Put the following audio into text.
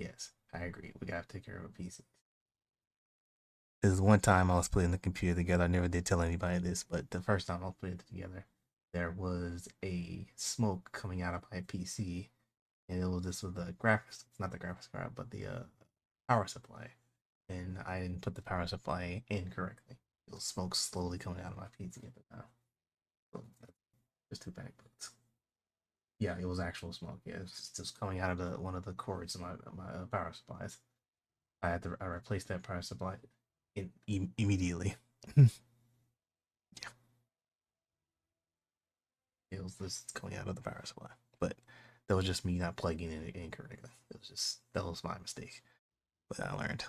Yes, I agree. We gotta take care of our PCs. There's one time I was putting the computer together. I never did tell anybody this, but the first time I was putting it together, there was a smoke coming out of my PC, and it was this with the graphics, not the graphics card, but the power supply, and I didn't put the power supply in correctly. It was smoke slowly coming out of my PC at the time. So just two backputs. Yeah, it was actual smoke. Yeah, it was just coming out of the one of the cords of my power supplies. I replaced that power supply immediately. Yeah, it was just coming out of the power supply, but that was just me not plugging it in correctly. It was just that was my mistake, but I learned.